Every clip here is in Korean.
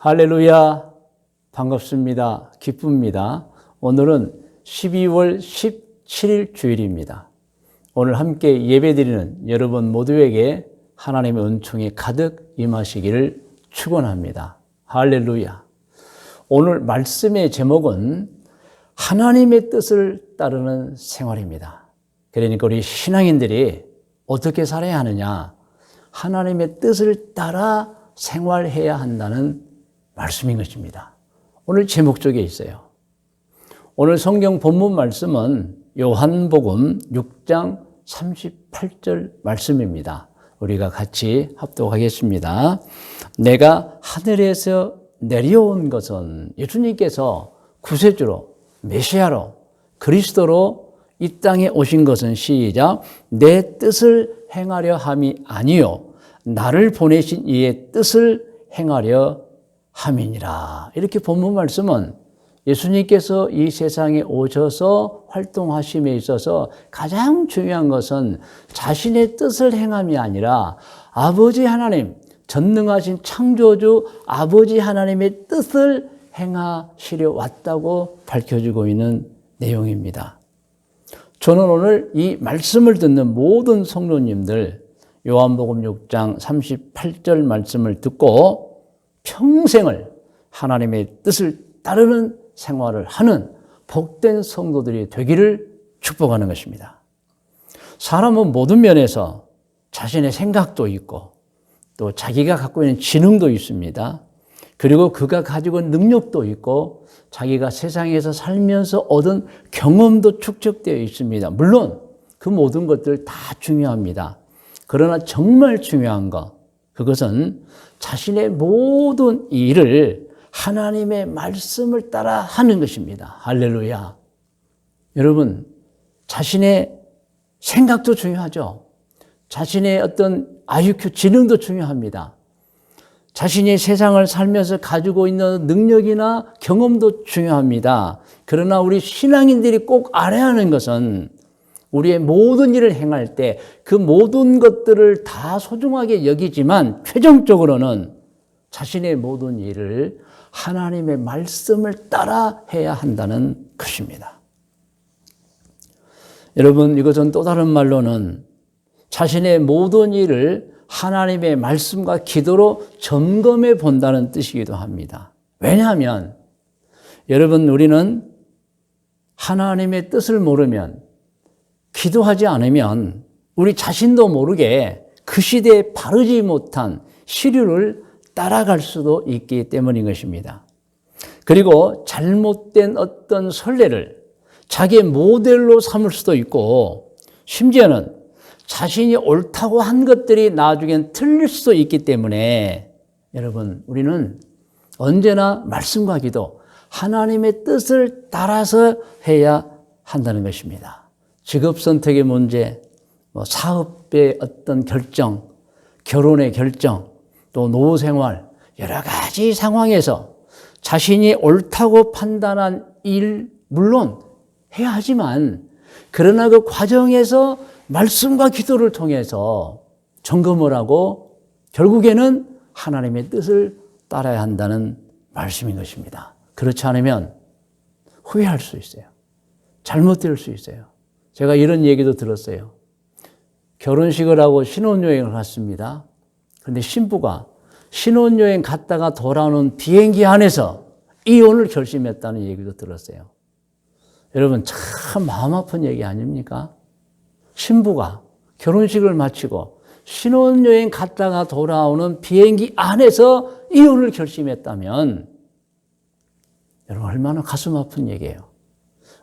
할렐루야, 반갑습니다. 기쁩니다. 오늘은 12월 17일 주일입니다. 오늘 함께 예배드리는 여러분 모두에게 하나님의 은총이 가득 임하시기를 축원합니다. 할렐루야. 오늘 말씀의 제목은 하나님의 뜻을 따르는 생활입니다. 그러니까 우리 신앙인들이 어떻게 살아야 하느냐? 하나님의 뜻을 따라 생활해야 한다는 말씀인 것입니다. 오늘 제목 쪽에 있어요. 오늘 성경 본문 말씀은 요한복음 6장 38절 말씀입니다. 우리가 같이 합독하겠습니다. 내가 하늘에서 내려온 것은 예수님께서 구세주로 메시아로 그리스도로 이 땅에 오신 것은 시작 내 뜻을 행하려 함이 아니요 나를 보내신 이의 뜻을 행하려 함이니라. 이렇게 본문 말씀은 예수님께서 이 세상에 오셔서 활동하심에 있어서 가장 중요한 것은 자신의 뜻을 행함이 아니라 아버지 하나님, 전능하신 창조주 아버지 하나님의 뜻을 행하시려 왔다고 밝혀주고 있는 내용입니다. 저는 오늘 이 말씀을 듣는 모든 성도님들 요한복음 6장 38절 말씀을 듣고 평생을 하나님의 뜻을 따르는 생활을 하는 복된 성도들이 되기를 축복하는 것입니다. 사람은 모든 면에서 자신의 생각도 있고 또 자기가 갖고 있는 지능도 있습니다. 그리고 그가 가지고 있는 능력도 있고 자기가 세상에서 살면서 얻은 경험도 축적되어 있습니다. 물론 그 모든 것들 다 중요합니다. 그러나 정말 중요한 것, 그것은 자신의 모든 일을 하나님의 말씀을 따라 하는 것입니다. 할렐루야. 여러분, 자신의 생각도 중요하죠. 자신의 어떤 IQ, 지능도 중요합니다. 자신이 세상을 살면서 가지고 있는 능력이나 경험도 중요합니다. 그러나 우리 신앙인들이 꼭 알아야 하는 것은 우리의 모든 일을 행할 때 그 모든 것들을 다 소중하게 여기지만 최종적으로는 자신의 모든 일을 하나님의 말씀을 따라 해야 한다는 것입니다. 여러분, 이것은 또 다른 말로는 자신의 모든 일을 하나님의 말씀과 기도로 점검해 본다는 뜻이기도 합니다. 왜냐하면 여러분, 우리는 하나님의 뜻을 모르면 기도하지 않으면 우리 자신도 모르게 그 시대에 바르지 못한 시류를 따라갈 수도 있기 때문인 것입니다. 그리고 잘못된 어떤 선례를 자기의 모델로 삼을 수도 있고 심지어는 자신이 옳다고 한 것들이 나중엔 틀릴 수도 있기 때문에 여러분, 우리는 언제나 말씀과 기도, 하나님의 뜻을 따라서 해야 한다는 것입니다. 직업 선택의 문제, 사업의 어떤 결정, 결혼의 결정, 또 노후 생활, 여러 가지 상황에서 자신이 옳다고 판단한 일, 물론 해야 하지만, 그러나 그 과정에서 말씀과 기도를 통해서 점검을 하고 결국에는 하나님의 뜻을 따라야 한다는 말씀인 것입니다. 그렇지 않으면 후회할 수 있어요. 잘못될 수 있어요. 제가 이런 얘기도 들었어요. 결혼식을 하고 신혼여행을 갔습니다. 그런데 신부가 신혼여행 갔다가 돌아오는 비행기 안에서 이혼을 결심했다는 얘기도 들었어요. 여러분, 참 마음 아픈 얘기 아닙니까? 신부가 결혼식을 마치고 신혼여행 갔다가 돌아오는 비행기 안에서 이혼을 결심했다면 여러분, 얼마나 가슴 아픈 얘기예요.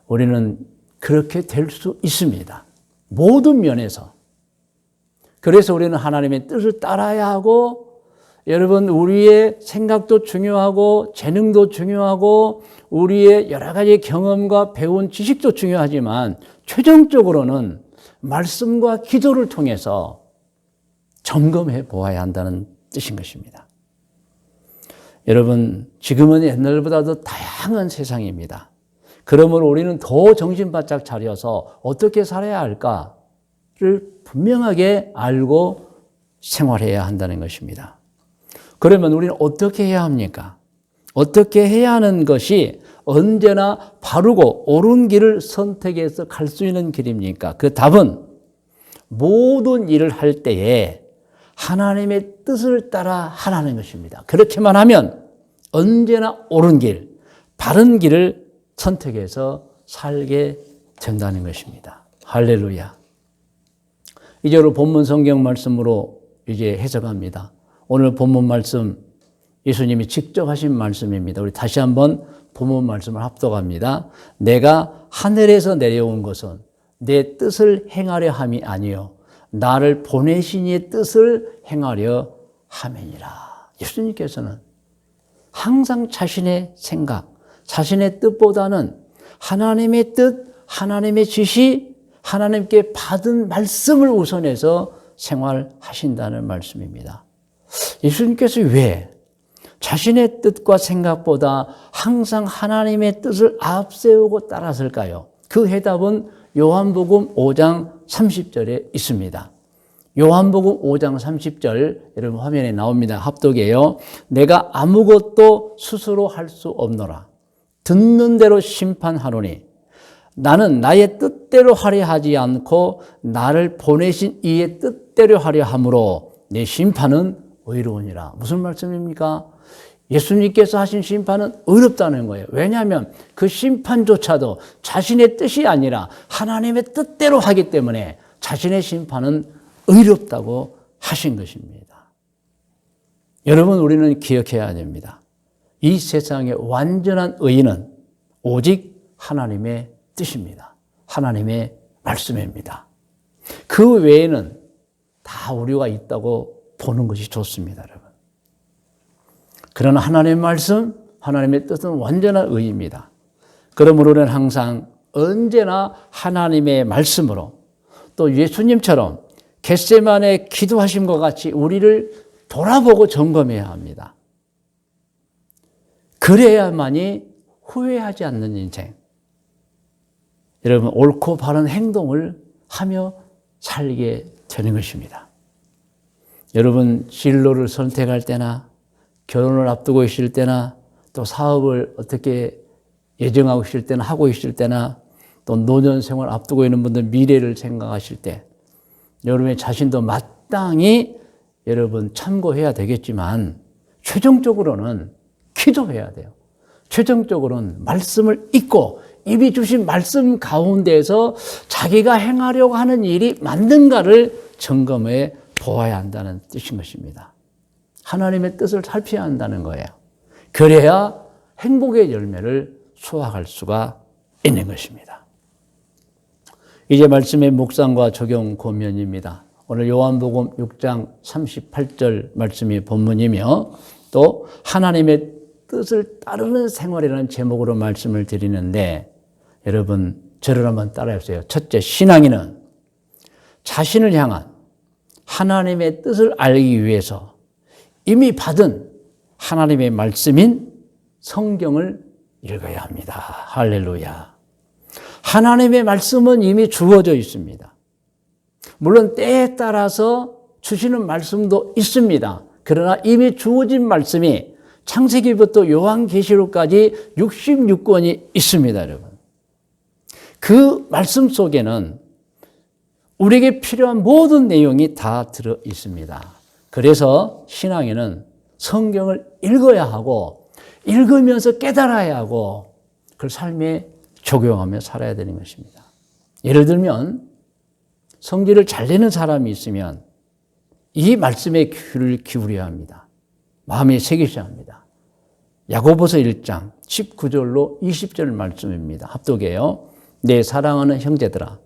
우리는 그렇게 될 수 있습니다. 모든 면에서. 그래서 우리는 하나님의 뜻을 따라야 하고, 여러분, 우리의 생각도 중요하고 재능도 중요하고 우리의 여러 가지 경험과 배운 지식도 중요하지만 최종적으로는 말씀과 기도를 통해서 점검해 보아야 한다는 뜻인 것입니다. 여러분, 지금은 옛날보다도 다양한 세상입니다. 그러므로 우리는 더 정신 바짝 차려서 어떻게 살아야 할까를 분명하게 알고 생활해야 한다는 것입니다. 그러면 우리는 어떻게 해야 합니까? 어떻게 해야 하는 것이 언제나 바르고 옳은 길을 선택해서 갈 수 있는 길입니까? 그 답은 모든 일을 할 때에 하나님의 뜻을 따라 하라는 것입니다. 그렇게만 하면 언제나 옳은 길, 바른 길을 선택해서 살게 된다는 것입니다. 할렐루야. 이제로 본문 성경 말씀으로 이제 해석합니다. 오늘 본문 말씀 예수님이 직접 하신 말씀입니다. 우리 다시 한번 본문 말씀을 합독합니다. 내가 하늘에서 내려온 것은 내 뜻을 행하려 함이 아니요 나를 보내신 이의 뜻을 행하려 함이니라. 예수님께서는 항상 자신의 생각, 자신의 뜻보다는 하나님의 뜻, 하나님의 지시, 하나님께 받은 말씀을 우선해서 생활하신다는 말씀입니다. 예수님께서 왜 자신의 뜻과 생각보다 항상 하나님의 뜻을 앞세우고 따랐을까요? 그 해답은 요한복음 5장 30절에 있습니다. 요한복음 5장 30절 여러분 화면에 나옵니다. 합독이에요. 내가 아무것도 스스로 할 수 없노라. 듣는 대로 심판하노니 나는 나의 뜻대로 하려 하지 않고 나를 보내신 이의 뜻대로 하려 함으로 내 심판은 의로우니라. 무슨 말씀입니까? 예수님께서 하신 심판은 의롭다는 거예요. 왜냐하면 그 심판조차도 자신의 뜻이 아니라 하나님의 뜻대로 하기 때문에 자신의 심판은 의롭다고 하신 것입니다. 여러분, 우리는 기억해야 됩니다. 이 세상의 완전한 의인은 오직 하나님의 뜻입니다. 하나님의 말씀입니다. 그 외에는 다 오류가 있다고 보는 것이 좋습니다, 여러분. 그러나 하나님의 말씀, 하나님의 뜻은 완전한 의입니다. 그러므로 우리는 항상 언제나 하나님의 말씀으로 또 예수님처럼 겟세마네 기도하심과 같이 우리를 돌아보고 점검해야 합니다. 그래야만이 후회하지 않는 인생. 여러분, 옳고 바른 행동을 하며 살게 되는 것입니다. 여러분, 진로를 선택할 때나 결혼을 앞두고 있을 때나 또 사업을 어떻게 예정하고 있을 때나 하고 있을 때나 또 노년 생활 앞두고 있는 분들 미래를 생각하실 때 여러분의 자신도 마땅히 여러분 참고해야 되겠지만 최종적으로는 기도해야 돼요. 최종적으로는 말씀을 읽고 이미 주신 말씀 가운데에서 자기가 행하려고 하는 일이 맞는가를 점검해 보아야 한다는 뜻인 것입니다. 하나님의 뜻을 살펴야 한다는 거예요. 그래야 행복의 열매를 수확할 수가 있는 것입니다. 이제 말씀의 묵상과 적용 고면입니다. 오늘 요한복음 6장 38절 말씀이 본문이며 또 하나님의 뜻을 따르는 생활이라는 제목으로 말씀을 드리는데 여러분 저를 한번 따라해 보세요. 첫째, 신앙인은 자신을 향한 하나님의 뜻을 알기 위해서 이미 받은 하나님의 말씀인 성경을 읽어야 합니다. 할렐루야. 하나님의 말씀은 이미 주어져 있습니다. 물론 때에 따라서 주시는 말씀도 있습니다. 그러나 이미 주어진 말씀이 창세기부터 요한계시록까지 66권이 있습니다, 여러분. 그 말씀 속에는 우리에게 필요한 모든 내용이 다 들어 있습니다. 그래서 신앙인은 성경을 읽어야 하고 읽으면서 깨달아야 하고 그걸 삶에 적용하며 살아야 되는 것입니다. 예를 들면 성질을 잘 내는 사람이 있으면 이 말씀에 귀를 기울여야 합니다. 마음에 새기셔야 합니다. 야고보서 1장 19절로 20절 말씀입니다. 합독이에요. 내 사랑하는 형제들아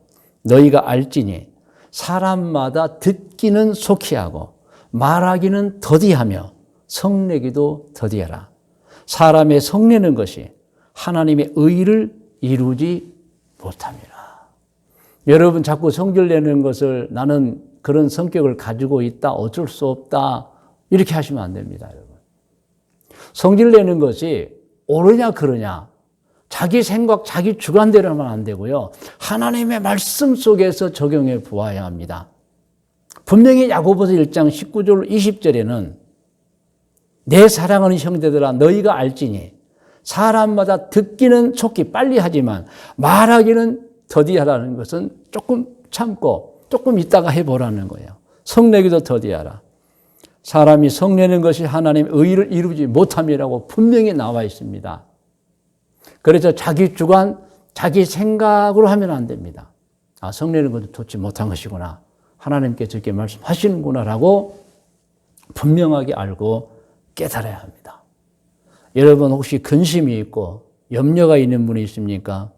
너희가 알지니 사람마다 듣기는 속히 하고 말하기는 더디하며 성내기도 더디하라. 사람의 성내는 것이 하나님의 의를 이루지 못함이라. 여러분 자꾸 성질 내는 것을 나는 그런 성격을 가지고 있다, 어쩔 수 없다 이렇게 하시면 안 됩니다, 여러분. 성질 내는 것이 옳으냐 그러냐 자기 생각, 자기 주관대로 하면 안 되고요. 하나님의 말씀 속에서 적용해 보아야 합니다. 분명히 야고보서 1장 19절 20절에는 내 사랑하는 형제들아 너희가 알지니 사람마다 듣기는 속히 빨리 하지만 말하기는 더디하라는 것은 조금 참고 조금 있다가 해보라는 거예요. 성내기도 더디하라. 사람이 성내는 것이 하나님의 의를 이루지 못함이라고 분명히 나와 있습니다. 그래서 자기 주관, 자기 생각으로 하면 안 됩니다. 아, 성내는 것도 좋지 못한 것이구나. 하나님께서 이렇게 말씀하시는구나라고 분명하게 알고 깨달아야 합니다. 여러분 혹시 근심이 있고 염려가 있는 분이 있습니까?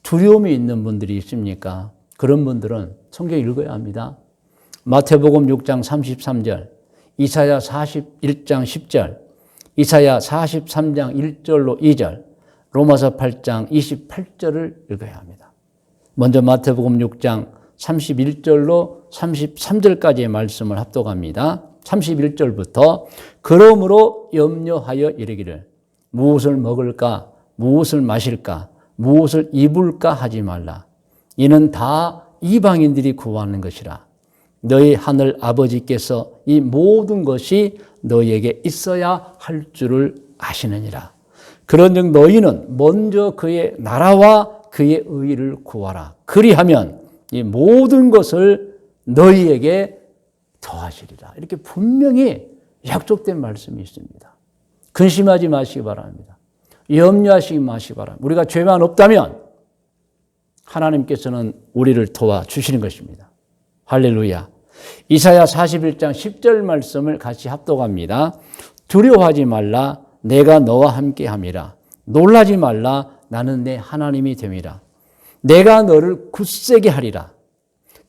두려움이 있는 분들이 있습니까? 그런 분들은 성경 읽어야 합니다. 마태복음 6장 33절, 이사야 41장 10절, 이사야 43장 1절로 2절, 로마서 8장 28절을 읽어야 합니다. 먼저 마태복음 6장 31절로 33절까지의 말씀을 합독합니다. 31절부터 그러므로 염려하여 이르기를 무엇을 먹을까 무엇을 마실까 무엇을 입을까 하지 말라. 이는 다 이방인들이 구하는 것이라. 너희 하늘 아버지께서 이 모든 것이 너희에게 있어야 할 줄을 아시느니라. 그런즉 너희는 먼저 그의 나라와 그의 의를 구하라. 그리하면 이 모든 것을 너희에게 더하시리라. 이렇게 분명히 약속된 말씀이 있습니다. 근심하지 마시기 바랍니다. 염려하시지 마시기 바랍니다. 우리가 죄만 없다면 하나님께서는 우리를 도와주시는 것입니다. 할렐루야. 이사야 41장 10절 말씀을 같이 합독합니다. 두려워하지 말라. 내가 너와 함께 함이라. 놀라지 말라. 나는 내 하나님이 됨이라. 내가 너를 굳세게 하리라.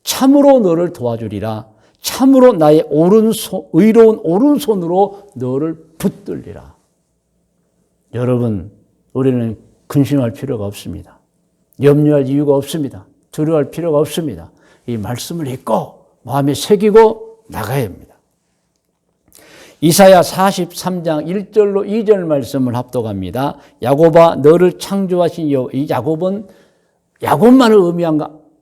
참으로 너를 도와주리라. 참으로 나의 의로운 오른손으로 너를 붙들리라. 여러분, 우리는 근심할 필요가 없습니다. 염려할 이유가 없습니다. 두려워할 필요가 없습니다. 이 말씀을 읽고 마음에 새기고 나가야 합니다. 이사야 43장 1절로 2절 말씀을 합독합니다. 야곱아 너를 창조하신 여호와. 이 야곱만을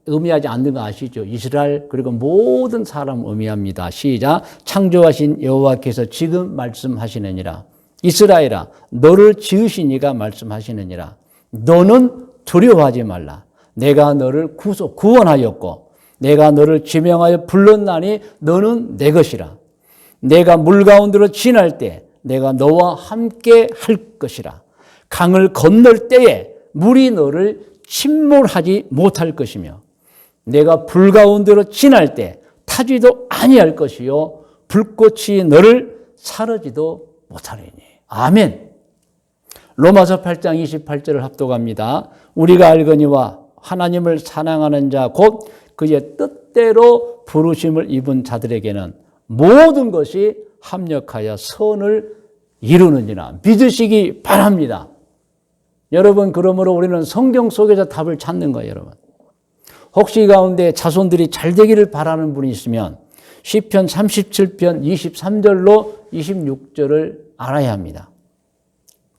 의미하지 않는 거 아시죠? 이스라엘 그리고 모든 사람 의미합니다. 시작. 창조하신 여호와께서 지금 말씀하시느니라. 이스라엘아 너를 지으신 이가 말씀하시느니라. 너는 두려워하지 말라. 내가 너를 구원하였고 내가 너를 지명하여 불렀나니 너는 내 것이라. 내가 물 가운데로 지날 때 내가 너와 함께 할 것이라. 강을 건널 때에 물이 너를 침몰하지 못할 것이며 내가 불 가운데로 지날 때 타지도 아니할 것이요 불꽃이 너를 사르지도 못하리니. 아멘. 로마서 8장 28절을 합독합니다. 우리가 알거니와 하나님을 사랑하는 자 곧 그의 뜻대로 부르심을 입은 자들에게는 모든 것이 합력하여 선을 이루느니라. 믿으시기 바랍니다. 여러분, 그러므로 우리는 성경 속에서 답을 찾는 거예요, 여러분. 혹시 가운데 자손들이 잘 되기를 바라는 분이 있으면 시편 37편 23절로 26절을 알아야 합니다.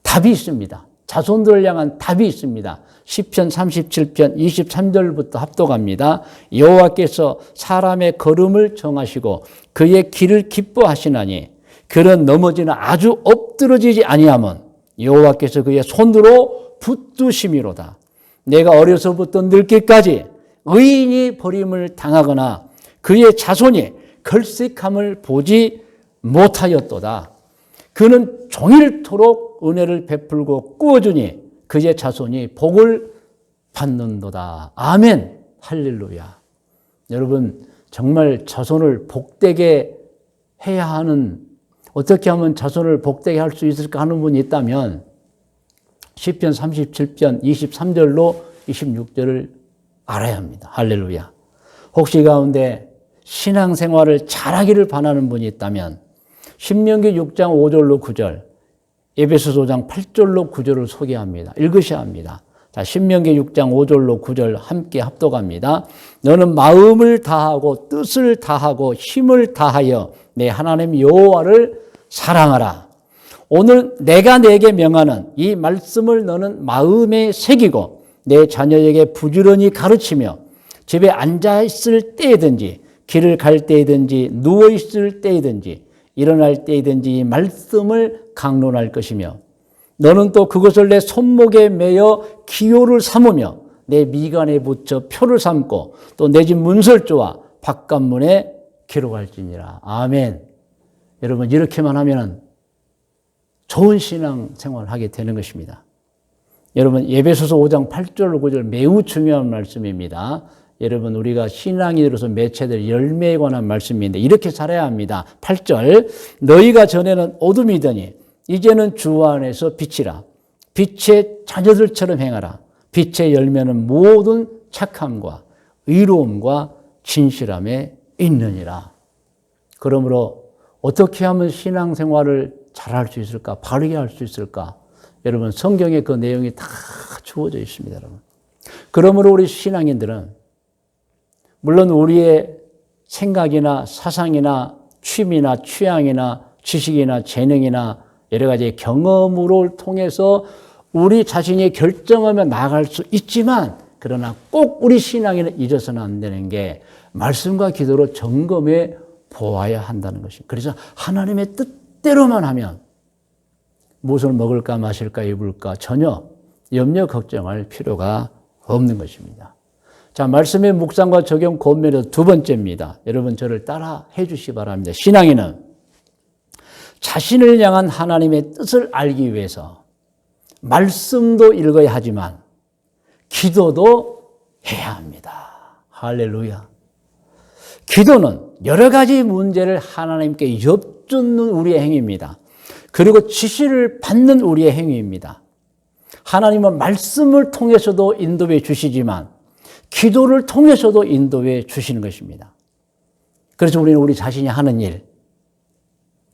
답이 있습니다. 자손들을 향한 답이 있습니다. 시편 37편 23절부터 합독합니다. 여호와께서 사람의 걸음을 정하시고 그의 길을 기뻐하시나니 그는 넘어지나 아주 엎드러지지 아니하면 여호와께서 그의 손으로 붙드심이로다. 내가 어려서부터 늙기까지 의인이 버림을 당하거나 그의 자손이 결색함을 보지 못하였도다. 그는 종일토록 은혜를 베풀고 꾸어주니 그의 자손이 복을 받는도다. 아멘. 할렐루야. 여러분, 정말 자손을 복되게 해야 하는, 어떻게 하면 자손을 복되게 할 수 있을까 하는 분이 있다면 시편 37편 23절로 26절을 알아야 합니다. 할렐루야. 혹시 가운데 신앙생활을 잘하기를 바라는 분이 있다면 신명기 6장 5절로 9절, 에베소서 5장 8절로 9절을 소개합니다. 읽으셔야 합니다. 자, 신명기 6장 5절로 9절 함께 합독합니다. 너는 마음을 다하고 뜻을 다하고 힘을 다하여 내 하나님 여호와를 사랑하라. 오늘 내가 내게 명하는 이 말씀을 너는 마음에 새기고 내 자녀에게 부지런히 가르치며 집에 앉아있을 때이든지 길을 갈 때이든지 누워있을 때이든지 일어날 때이든지 말씀을 강론할 것이며 너는 또 그것을 내 손목에 매어 기호를 삼으며 내 미간에 붙여 표를 삼고 또 내 집 문설주와 바깥문에 기록할지니라. 아멘. 여러분 이렇게만 하면 좋은 신앙 생활을 하게 되는 것입니다. 여러분 에베소서 5장 8절 9절 매우 중요한 말씀입니다. 여러분 우리가 신앙이 들어서 맺혀야 열매에 관한 말씀인데 이렇게 살아야 합니다. 8절 너희가 전에는 어둠이더니 이제는 주 안에서 빛이라. 빛의 자녀들처럼 행하라. 빛의 열매는 모든 착함과 의로움과 진실함에 있느니라. 그러므로 어떻게 하면 신앙생활을 잘할 수 있을까? 바르게 할 수 있을까? 여러분 성경에 그 내용이 다 주어져 있습니다. 여러분. 그러므로 우리 신앙인들은 물론 우리의 생각이나 사상이나 취미나 취향이나 지식이나 재능이나 여러 가지 경험을 통해서 우리 자신이 결정하며 나아갈 수 있지만 그러나 꼭 우리 신앙에는 잊어서는 안 되는 게 말씀과 기도로 점검해 보아야 한다는 것입니다. 그래서 하나님의 뜻대로만 하면 무엇을 먹을까 마실까 입을까 전혀 염려 걱정할 필요가 없는 것입니다. 자, 말씀의 묵상과 적용 권면에서 두 번째입니다. 여러분 저를 따라 해 주시기 바랍니다. 신앙인은 자신을 향한 하나님의 뜻을 알기 위해서 말씀도 읽어야 하지만 기도도 해야 합니다. 할렐루야. 기도는 여러 가지 문제를 하나님께 엿듣는 우리의 행위입니다. 그리고 지시를 받는 우리의 행위입니다. 하나님은 말씀을 통해서도 인도해 주시지만 기도를 통해서도 인도해 주시는 것입니다. 그래서 우리는 우리 자신이 하는 일,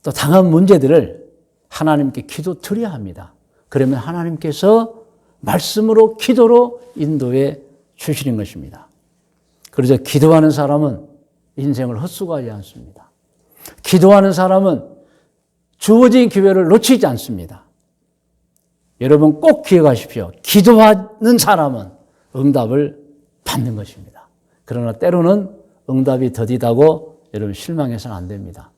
또 당한 문제들을 하나님께 기도 드려야 합니다. 그러면 하나님께서 말씀으로 기도로 인도해 주시는 것입니다. 그래서 기도하는 사람은 인생을 헛수고하지 않습니다. 기도하는 사람은 주어진 기회를 놓치지 않습니다. 여러분 꼭 기억하십시오. 기도하는 사람은 응답을 받는 것입니다. 그러나 때로는 응답이 더디다고 여러분 실망해서는 안 됩니다.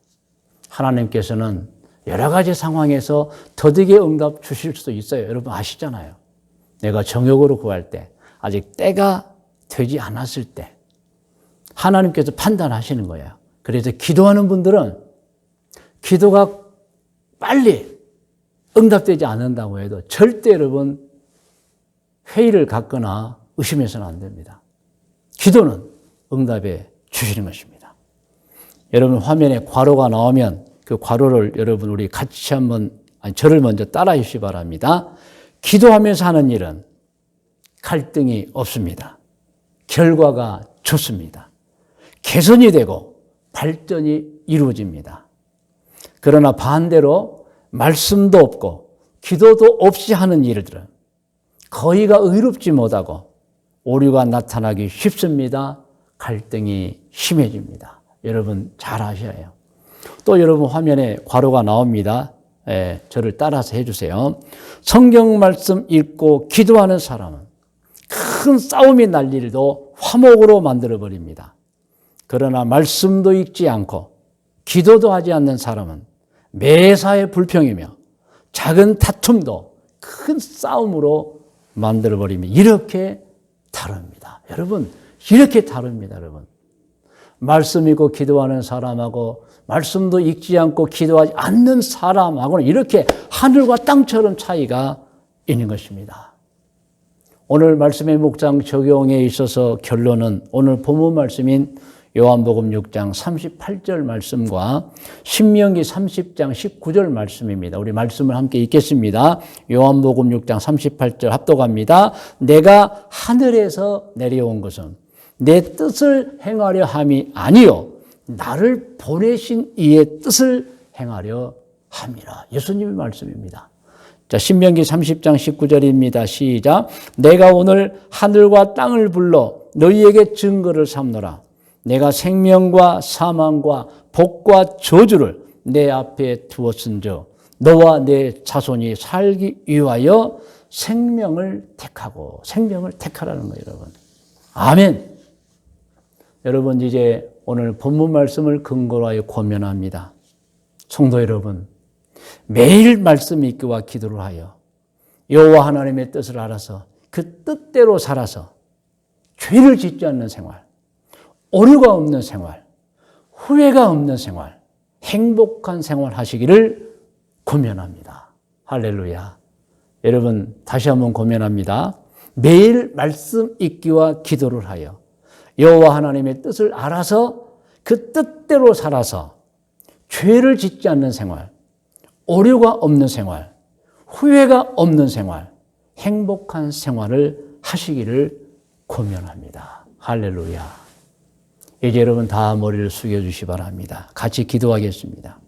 하나님께서는 여러 가지 상황에서 더디게 응답 주실 수도 있어요. 여러분 아시잖아요. 내가 정욕으로 구할 때, 아직 때가 되지 않았을 때 하나님께서 판단하시는 거예요. 그래서 기도하는 분들은 기도가 빨리 응답되지 않는다고 해도 절대 여러분 회의를 갖거나 의심해서는 안 됩니다. 기도는 응답해 주시는 것입니다. 여러분 화면에 괄호가 나오면 그 괄호를 여러분 우리 같이 한번 저를 먼저 따라해 주시기 바랍니다. 기도하면서 하는 일은 갈등이 없습니다. 결과가 좋습니다. 개선이 되고 발전이 이루어집니다. 그러나 반대로 말씀도 없고 기도도 없이 하는 일들은 거의가 의롭지 못하고 오류가 나타나기 쉽습니다. 갈등이 심해집니다. 여러분 잘 아셔야 해요. 또 여러분 화면에 괄호가 나옵니다. 저를 따라서 해주세요. 성경 말씀 읽고 기도하는 사람은 큰 싸움이 날 일도 화목으로 만들어버립니다. 그러나 말씀도 읽지 않고 기도도 하지 않는 사람은 매사에 불평이며 작은 다툼도 큰 싸움으로 만들어버립니다. 이렇게 다릅니다. 여러분 이렇게 다릅니다. 여러분 말씀 읽고 기도하는 사람하고 말씀도 읽지 않고 기도하지 않는 사람하고는 이렇게 하늘과 땅처럼 차이가 있는 것입니다. 오늘 말씀의 묵상 적용에 있어서 결론은 오늘 본문 말씀인 요한복음 6장 38절 말씀과 신명기 30장 19절 말씀입니다. 우리 말씀을 함께 읽겠습니다. 요한복음 6장 38절 합독합니다. 내가 하늘에서 내려온 것은 내 뜻을 행하려 함이 아니요 나를 보내신 이의 뜻을 행하려 함이라. 예수님의 말씀입니다. 자, 신명기 30장 19절입니다. 시작. 내가 오늘 하늘과 땅을 불러 너희에게 증거를 삼노라. 내가 생명과 사망과 복과 저주를 내 앞에 두었은즉 너와 내 자손이 살기 위하여 생명을 택하고 생명을 택하라는 거예요, 여러분. 아멘. 여러분 이제 오늘 본문 말씀을 근거로 하여 권면합니다. 성도 여러분, 매일 말씀 읽기와 기도를 하여 여호와 하나님의 뜻을 알아서 그 뜻대로 살아서 죄를 짓지 않는 생활, 오류가 없는 생활, 후회가 없는 생활, 행복한 생활 하시기를 고면합니다. 할렐루야. 여러분, 다시 한번 고면합니다. 매일 말씀 읽기와 기도를 하여 여호와 하나님의 뜻을 알아서 그 뜻대로 살아서 죄를 짓지 않는 생활, 오류가 없는 생활, 후회가 없는 생활, 행복한 생활을 하시기를 고면합니다. 할렐루야. 이제 여러분 다 머리를 숙여주시 바랍니다. 같이 기도하겠습니다.